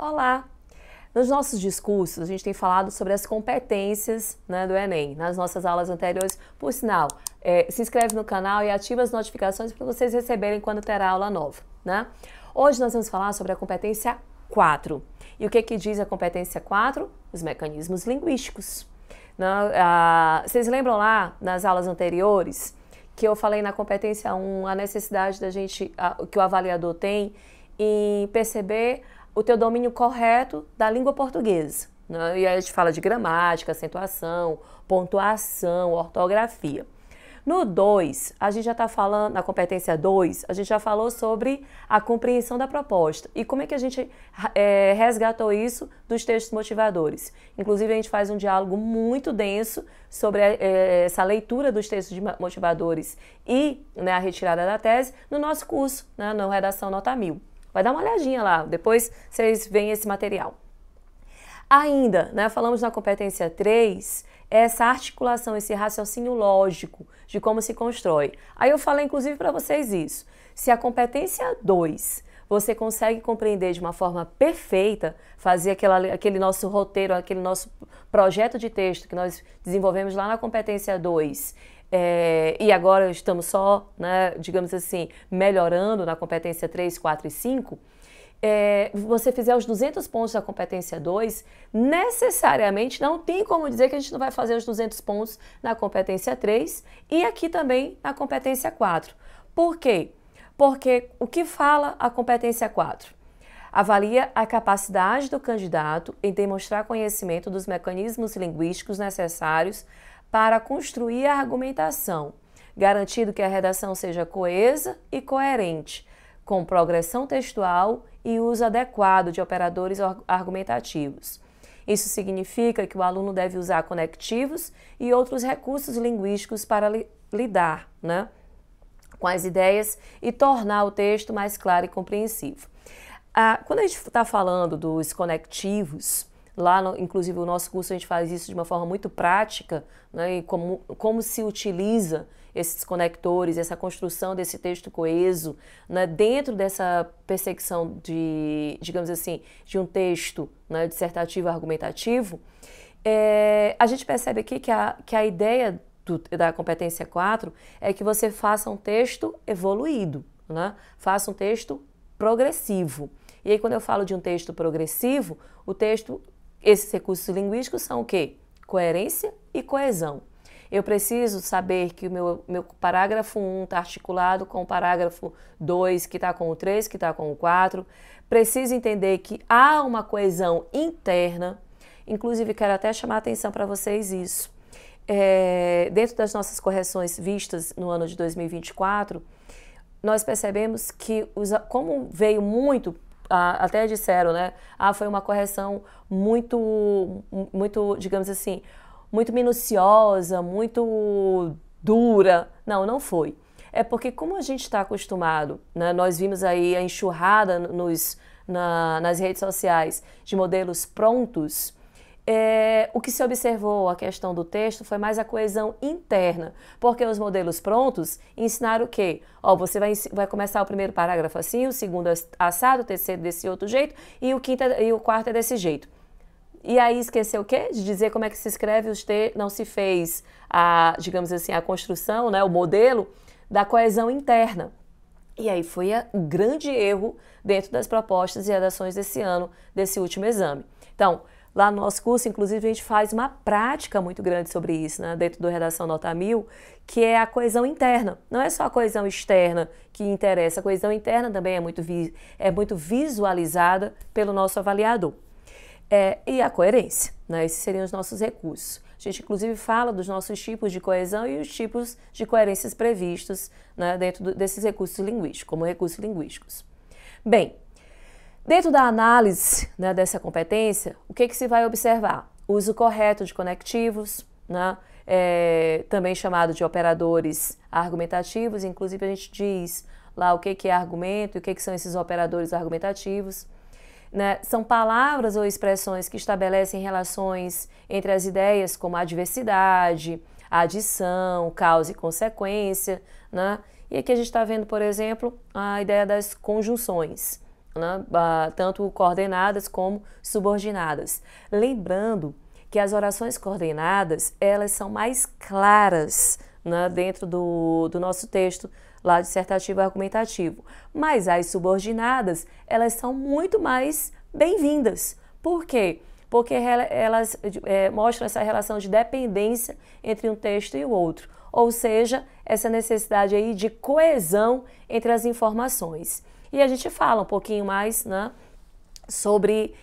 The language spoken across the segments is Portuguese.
Olá! Nos nossos discursos, a gente tem falado sobre as competências, do Enem, nas nossas aulas anteriores. Por sinal, se inscreve no canal e ativa as notificações para vocês receberem quando terá aula nova, Hoje nós vamos falar sobre a competência 4. E o que diz a competência 4? Os mecanismos linguísticos. Vocês lembram lá, nas aulas anteriores, que eu falei na competência 1 a necessidade que o avaliador tem em perceber o teu domínio correto da língua portuguesa. E aí a gente fala de gramática, acentuação, pontuação, ortografia. No 2, a gente já está falando, na competência 2, a gente já falou sobre a compreensão da proposta. E como é que a gente resgatou isso dos textos motivadores. Inclusive, a gente faz um diálogo muito denso sobre essa leitura dos textos motivadores e a retirada da tese no nosso curso, na Redação Nota 1000. Vai dar uma olhadinha lá, depois vocês veem esse material. Ainda, falamos na competência 3, essa articulação, esse raciocínio lógico de como se constrói. Aí eu falei, inclusive, para vocês isso. Se a competência 2 você consegue compreender de uma forma perfeita, fazer aquele nosso roteiro, aquele nosso projeto de texto que nós desenvolvemos lá na competência 2, e agora estamos só, digamos assim, melhorando na competência 3, 4 e 5, você fizer os 200 pontos da competência 2, necessariamente não tem como dizer que a gente não vai fazer os 200 pontos na competência 3 e aqui também na competência 4. Por quê? Porque o que fala a competência 4? Avalia a capacidade do candidato em demonstrar conhecimento dos mecanismos linguísticos necessários para construir a argumentação, garantindo que a redação seja coesa e coerente, com progressão textual e uso adequado de operadores argumentativos. Isso significa que o aluno deve usar conectivos e outros recursos linguísticos para lidar com as ideias e tornar o texto mais claro e compreensivo. Quando a gente está falando dos conectivos, inclusive o nosso curso a gente faz isso de uma forma muito prática, e como se utiliza esses conectores, essa construção desse texto coeso, dentro dessa perseguição digamos assim, de um texto dissertativo argumentativo, a gente percebe aqui que a ideia da competência 4 é que você faça um texto evoluído, faça um texto progressivo. E aí quando eu falo de um texto progressivo, esses recursos linguísticos são o quê? Coerência e coesão. Eu preciso saber que o meu parágrafo 1 está articulado com o parágrafo 2, que está com o 3, que está com o 4. Preciso entender que há uma coesão interna. Inclusive, quero até chamar a atenção para vocês isso. Dentro das nossas correções vistas no ano de 2024, nós percebemos que, como veio muito, até disseram, foi uma correção muito, digamos assim, muito minuciosa, muito dura. Não foi. É porque como a gente está acostumado, nós vimos aí a enxurrada nas redes sociais de modelos prontos, o que se observou a questão do texto foi mais a coesão interna, porque os modelos prontos ensinaram o quê? Você vai começar o primeiro parágrafo assim, o segundo assado, o terceiro desse outro jeito e o quarto é desse jeito. E aí esqueceu o quê? De dizer como é que se escreve os textos, não se fez digamos assim, a construção, o modelo da coesão interna. E aí foi o grande erro dentro das propostas e redações desse ano, desse último exame. Então, lá no nosso curso, inclusive, a gente faz uma prática muito grande sobre isso, dentro do Redação Nota 1000, que é a coesão interna. Não é só a coesão externa que interessa, a coesão interna também é muito visualizada pelo nosso avaliador. E a coerência, esses seriam os nossos recursos. A gente, inclusive, fala dos nossos tipos de coesão e os tipos de coerências previstos dentro desses recursos linguísticos, como recursos linguísticos. Bem, dentro da análise dessa competência, o que se vai observar? O uso correto de conectivos, também chamado de operadores argumentativos, inclusive a gente diz lá o que é argumento e o que são esses operadores argumentativos. São palavras ou expressões que estabelecem relações entre as ideias como a diversidade, a adição, causa e consequência. E aqui a gente está vendo, por exemplo, a ideia das conjunções. né, tanto coordenadas como subordinadas. Lembrando que as orações coordenadas, elas são mais claras, né, dentro do nosso texto lá dissertativo e argumentativo. Mas as subordinadas, elas são muito mais bem-vindas. Por quê? Porque elas mostram essa relação de dependência entre um texto e o outro. Ou seja, essa necessidade aí de coesão entre as informações. E a gente fala um pouquinho mais, né, sobre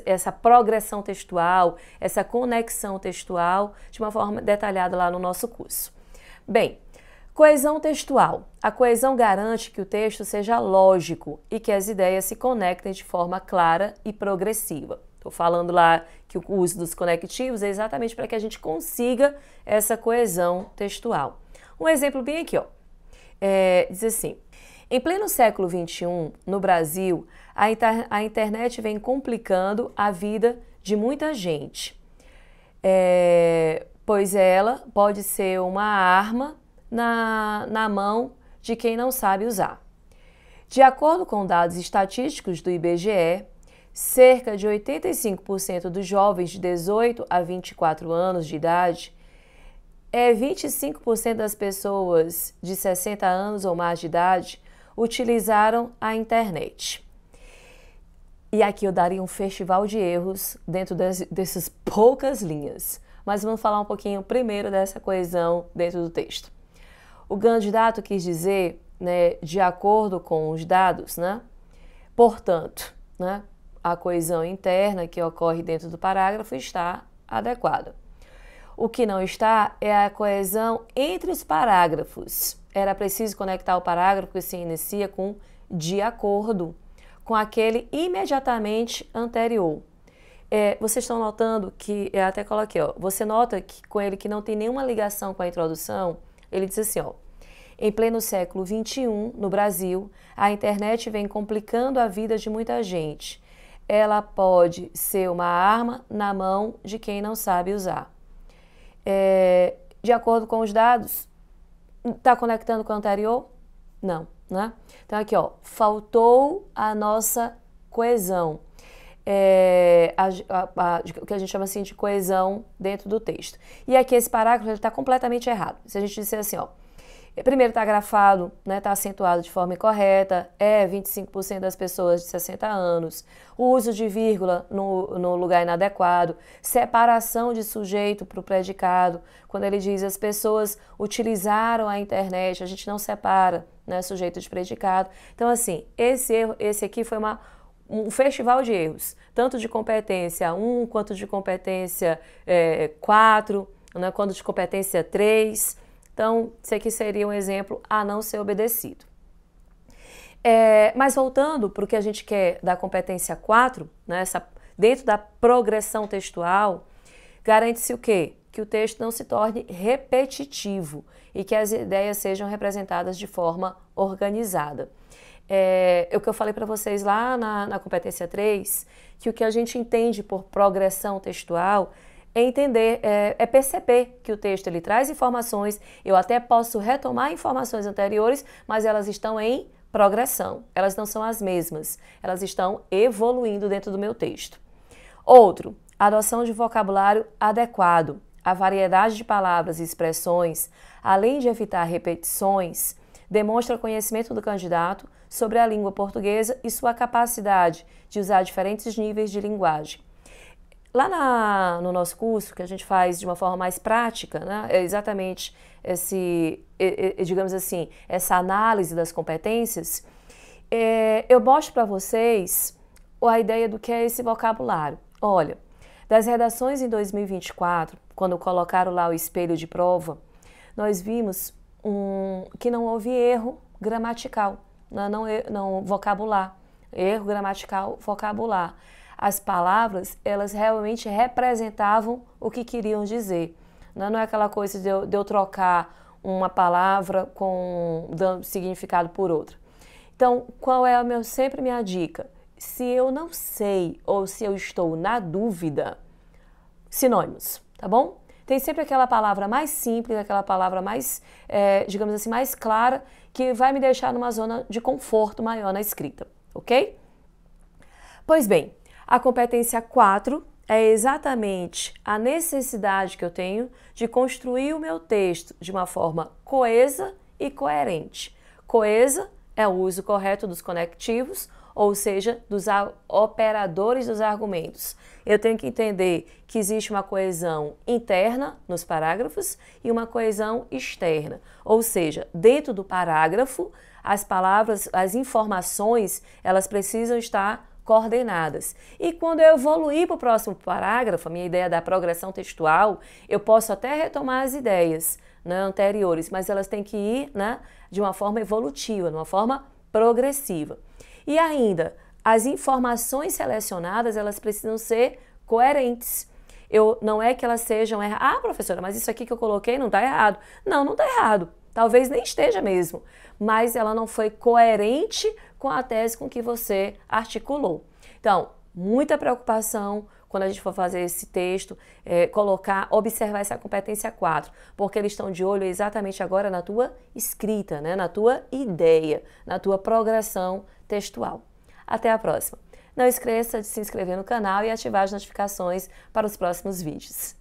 essa progressão textual, essa conexão textual, de uma forma detalhada lá no nosso curso. Bem, coesão textual. A coesão garante que o texto seja lógico e que as ideias se conectem de forma clara e progressiva. Estou falando lá que o uso dos conectivos é exatamente para que a gente consiga essa coesão textual. Um exemplo bem aqui, ó. Diz assim: em pleno século XXI, no Brasil, a internet vem complicando a vida de muita gente, pois ela pode ser uma arma na mão de quem não sabe usar. De acordo com dados estatísticos do IBGE, cerca de 85% dos jovens de 18 a 24 anos de idade, 25% das pessoas de 60 anos ou mais de idade utilizaram a internet. E aqui eu daria um festival de erros dentro dessas poucas linhas. Mas vamos falar um pouquinho primeiro dessa coesão dentro do texto. O candidato quis dizer, né, de acordo com os dados, né? Portanto, né, a coesão interna que ocorre dentro do parágrafo está adequada. O que não está é a coesão entre os parágrafos. Era preciso conectar o parágrafo que se inicia com de acordo com aquele imediatamente anterior. Vocês estão notando que, eu até coloquei, ó, você nota que com ele que não tem nenhuma ligação com a introdução, ele diz assim, ó, em pleno século XXI, no Brasil, a internet vem complicando a vida de muita gente. Ela pode ser uma arma na mão de quem não sabe usar. De acordo com os dados, está conectando com o anterior? Não, né? Então aqui, ó, faltou a nossa coesão. O que a gente chama assim de coesão dentro do texto. E aqui esse parágrafo está completamente errado. Se a gente disser assim, ó, primeiro está grafado, né, está acentuado de forma incorreta, 25% das pessoas de 60 anos, o uso de vírgula no lugar inadequado, separação de sujeito para o predicado, quando ele diz as pessoas utilizaram a internet, a gente não separa, né, sujeito de predicado. Então assim, esse aqui foi um festival de erros, tanto de competência 1 quanto de competência 4, né, quanto de competência 3. Então, isso aqui seria um exemplo a não ser obedecido. Mas voltando para o que a gente quer da competência 4, né, dentro da progressão textual, garante-se o quê? Que o texto não se torne repetitivo e que as ideias sejam representadas de forma organizada. O que eu falei para vocês lá na competência 3, que o que a gente entende por progressão textual é entender, perceber que o texto ele traz informações, eu até posso retomar informações anteriores, mas elas estão em progressão, elas não são as mesmas, elas estão evoluindo dentro do meu texto. Outro, adoção de vocabulário adequado, a variedade de palavras e expressões, além de evitar repetições, demonstra conhecimento do candidato sobre a língua portuguesa e sua capacidade de usar diferentes níveis de linguagem. Lá no nosso curso, que a gente faz de uma forma mais prática, né, é exatamente digamos assim, essa análise das competências, eu mostro para vocês a ideia do que é esse vocabulário. Olha, das redações em 2024, quando colocaram lá o espelho de prova, nós vimos que não houve erro gramatical, não vocabular, erro gramatical, vocabular. As palavras, elas realmente representavam o que queriam dizer. Não é aquela coisa de eu trocar uma palavra dando significado por outra. Então, qual é sempre minha dica? Se eu não sei ou se eu estou na dúvida, sinônimos, tá bom? Tem sempre aquela palavra mais simples, aquela palavra mais, digamos assim, mais clara, que vai me deixar numa zona de conforto maior na escrita. ok? Pois bem, a competência 4 é exatamente a necessidade que eu tenho de construir o meu texto de uma forma coesa e coerente. Coesa é o uso correto dos conectivos, ou seja, dos operadores dos argumentos. Eu tenho que entender que existe uma coesão interna nos parágrafos e uma coesão externa, ou seja, dentro do parágrafo, as palavras, as informações, elas precisam estar coordenadas. E quando eu evoluir para o próximo parágrafo, a minha ideia da progressão textual, eu posso até retomar as ideias, né, anteriores, mas elas têm que ir, né, de uma forma evolutiva, de uma forma progressiva. E ainda, as informações selecionadas, elas precisam ser coerentes. Não é que elas sejam erradas. Ah, professora, mas isso aqui que eu coloquei não está errado. Não, não está errado. Talvez nem esteja mesmo, mas ela não foi coerente com a tese com que você articulou. Então, muita preocupação quando a gente for fazer esse texto, observar essa competência 4, porque eles estão de olho exatamente agora na tua escrita, né? Na tua ideia, na tua progressão textual. Até a próxima. Não esqueça de se inscrever no canal e ativar as notificações para os próximos vídeos.